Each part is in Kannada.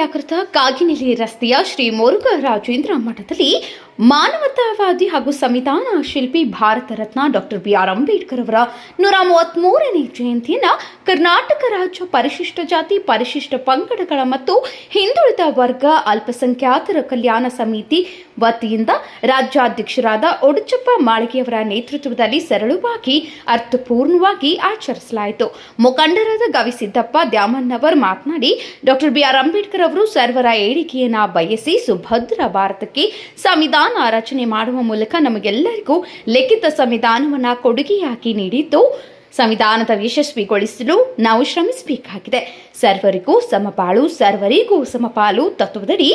ನಗರದ ಕಾಗಿನೆಲೆ ರಸ್ತೆಯ ಶ್ರೀ ಮುರುಘರಾಜೇಂದ್ರ ಮಠದಲ್ಲಿ ಮಾನವತಾವಾದಿ ಹಾಗೂ ಸಂವಿಧಾನ ಶಿಲ್ಪಿ ಭಾರತ ರತ್ನ ಡಾಕ್ಟರ್ ಬಿ.ಆರ್. ಅಂಬೇಡ್ಕರ್ ಅವರ 133ನೇ ಜಯಂತಿಯನ್ನು ಕರ್ನಾಟಕ ರಾಜ್ಯ ಪರಿಶಿಷ್ಟ ಜಾತಿ, ಪರಿಶಿಷ್ಟ ಪಂಗಡಗಳ ಮತ್ತು ಹಿಂದುಳಿದ ವರ್ಗ ಅಲ್ಪಸಂಖ್ಯಾತರ ಕಲ್ಯಾಣ ಸಮಿತಿ ವತಿಯಿಂದ ರಾಜ್ಯಾಧ್ಯಕ್ಷರಾದ ಒಡುಚಪ್ಪ ಮಾಳಿಗೆಯವರ ನೇತೃತ್ವದಲ್ಲಿ ಸರಳವಾಗಿ ಅರ್ಥಪೂರ್ಣವಾಗಿ ಆಚರಿಸಲಾಯಿತು. ಮುಖಂಡರಾದ ಗವಿಸಿದ್ದಪ್ಪ ದ್ಯಾಮಣ್ಣವರ್ ಮಾತನಾಡಿ, ಡಾಕ್ಟರ್ ಬಿ.ಆರ್. ಅಂಬೇಡ್ಕರ್ ಅವರು ಸರ್ವರ ಏಳಿಗೆಯನ್ನು ಬಯಸಿ ಸುಭದ್ರ ಭಾರತಕ್ಕೆ ಸಂವಿಧಾನ ರಚನೆ ಮಾಡುವ ಮೂಲಕ ನಮಗೆಲ್ಲರಿಗೂ ಲಿಖಿತ ಸಂವಿಧಾನವನ್ನು ಕೊಡುಗೆಯಾಗಿ ನೀಡಿದ್ದು, ಸಂವಿಧಾನದ ಯಶಸ್ವಿಗೊಳಿಸಲು ನಾವು ಶ್ರಮಿಸಬೇಕಾಗಿದೆ. ಸರ್ವರಿಗೂ ಸಮಪಾಳು, ಸರ್ವರಿಗೂ ಸಮಪಾಲು ತತ್ವದಡಿ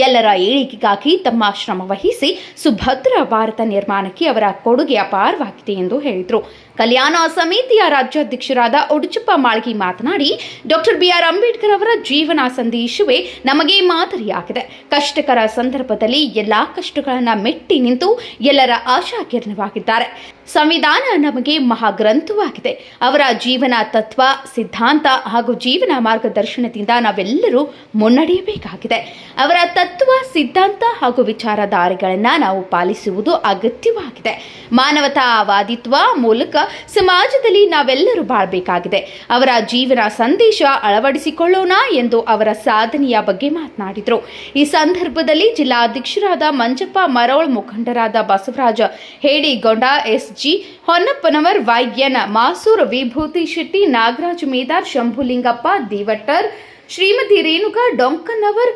ಎಲ್ಲರ ಏಳಿಗೆಗಾಗಿ ತಮ್ಮ ಶ್ರಮ ವಹಿಸಿ ಸುಭದ್ರ ಭಾರತ ನಿರ್ಮಾಣಕ್ಕೆ ಅವರ ಕೊಡುಗೆ ಅಪಾರವಾಗಿದೆ ಎಂದು ಹೇಳಿದರು. ಕಲ್ಯಾಣ ಸಮಿತಿಯ ರಾಜ್ಯಾಧ್ಯಕ್ಷರಾದ ಒಡುಚಪ್ಪ ಮಾಳ್ಗಿ ಮಾತನಾಡಿ, ಡಾಕ್ಟರ್ ಬಿ.ಆರ್. ಅಂಬೇಡ್ಕರ್ ಅವರ ಜೀವನ ಸಂದೇಶವೇ ನಮಗೆ ಮಾದರಿಯಾಗಿದೆ. ಕಷ್ಟಕರ ಸಂದರ್ಭದಲ್ಲಿ ಎಲ್ಲಾ ಕಷ್ಟಗಳನ್ನು ಮೆಟ್ಟಿ ನಿಂತು ಎಲ್ಲರ ಆಶಾಕಿರಣವಾಗಿದ್ದಾರೆ. ಸಂವಿಧಾನ ನಮಗೆ ಮಹಾಗ್ರಂಥವಾಗಿದೆ. ಅವರ ಜೀವನ ತತ್ವ, ಸಿದ್ಧಾಂತ ಹಾಗೂ ಜೀವನ ಮಾರ್ಗದರ್ಶನದಿಂದ ನಾವೆಲ್ಲರೂ ಮುನ್ನಡೆಯಬೇಕಾಗಿದೆ. ಅವರ ತತ್ವ, ಸಿದ್ಧಾಂತ ಹಾಗೂ ವಿಚಾರಧಾರೆಗಳನ್ನು ನಾವು ಪಾಲಿಸುವುದು ಅಗತ್ಯವಾಗಿದೆ. ಮಾನವತಾವಾದಿತ್ವ ಮೂಲಕ ಸಮಾಜದಲ್ಲಿ ನಾವೆಲ್ಲರೂ ಬಾಳಬೇಕಾಗಿದೆ. ಅವರ ಜೀವನ ಸಂದೇಶ ಅಳವಡಿಸಿಕೊಳ್ಳೋಣ ಎಂದು ಅವರ ಸಾಧನೆಯ ಬಗ್ಗೆ ಮಾತನಾಡಿದರು. ಈ ಸಂದರ್ಭದಲ್ಲಿ ಜಿಲ್ಲಾಧ್ಯಕ್ಷರಾದ ಮಂಜಪ್ಪ ಮರೋಳ್, ಮುಖಂಡರಾದ ಬಸವರಾಜ ಹೇಡಿಗೊಂಡ, ಎಸ್.ಜಿ. ಹೊನ್ನಪ್ಪನವರ್, ವೈಎನ್ ಮಾಸೂರ್, ವಿಭೂತಿ ಶೆಟ್ಟಿ, ನಾಗರಾಜ್ ಮೇದಾರ್, ಶಂಭುಲಿಂಗಪ್ಪ ದಿವಟ್ಟರ್, ಶ್ರೀಮತಿ ರೇಣುಕಾ ಡೊಂಕನ್ನವರ್,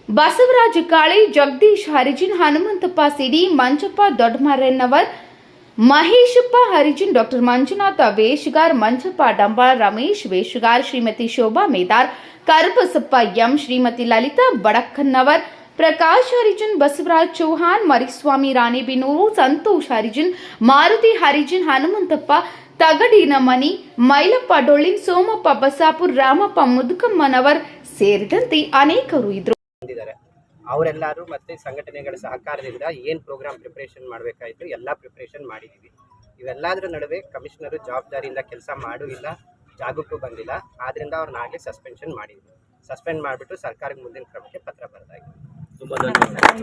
ಬಸವರಾಜ ಕಾಳೆ, ಜಗದೀಶ್ ಹರಿಜಿನ್, ಹನುಮಂತಪ್ಪ ಸಿಡಿ, ಮಂಜಪ್ಪ ದೊಡ್ಡಮರೆನ್ನವರ್, ಮಹೇಶಪ್ಪ ಹರಿಜಿನ್, ಡಾಕ್ಟರ್ ಮಂಜುನಾಥ ವೇಷಗಾರ್, ಮಂಜಪ್ಪ ಡಂಬಾಳ, ರಮೇಶ್ ವೇಷಗಾರ್, ಶ್ರೀಮತಿ ಶೋಭಾ ಮೇದಾರ್, ಕರಬಸಪ್ಪ ಎಂ, ಶ್ರೀಮತಿ ಲಲಿತಾ ಬಡಕ್ಕನ್ನವರ್, ಪ್ರಕಾಶ್ ಹರಿಜನ್, ಬಸವರಾಜ್ ಚೌಹಾನ್, ಮರಿಸ್ವಾಮಿ ರಾಣೆಬೆನ್ನೂರು, ಸಂತೋಷ್ ಹರಿಜನ್, ಮಾರುತಿ ಹರಿಜನ್, ಹನುಮಂತಪ್ಪ ತಗಡಿನಮನಿ, ಮೈಲಪ್ಪ ಡೊಳ್ಳಿನ್, ಸೋಮಪ್ಪ ಬಸಾಪುರ್, ರಾಮಪ್ಪ ಮುದುಕಮ್ಮನವರ್ ಸೇರಿದಂತೆ ಅನೇಕರು ಇದ್ದರು. ಅವರೆಲ್ಲರೂ ಮತ್ತೆ ಸಂಘಟನೆಗಳ ಸಹಕಾರದಿಂದ ಏನು ಪ್ರೋಗ್ರಾಮ್ ಪ್ರಿಪ್ರೇಷನ್ ಮಾಡಬೇಕಾಯಿತು ಎಲ್ಲ ಪ್ರಿಪ್ರೇಷನ್ ಮಾಡಿದ್ದೀವಿ. ಇವೆಲ್ಲದರ ನಡುವೆ ಕಮಿಷನರು ಜವಾಬ್ದಾರಿಯಿಂದ ಕೆಲಸ ಇಲ್ಲ, ಜಾಗಕ್ಕೂ ಬಂದಿಲ್ಲ. ಆದ್ದರಿಂದ ಅವ್ರನ್ನ ಆಗಲೇ ಸಸ್ಪೆನ್ಷನ್ ಮಾಡಿದ್ವಿ. ಸಸ್ಪೆಂಡ್ ಮಾಡಿಬಿಟ್ಟು ಸರ್ಕಾರಕ್ಕೆ ಮುಂದಿನ ಕ್ರಮಕ್ಕೆ ಪತ್ರ ಬರೆದಾಗಿದೆ. ತುಂಬ ಧನ್ಯವಾದ.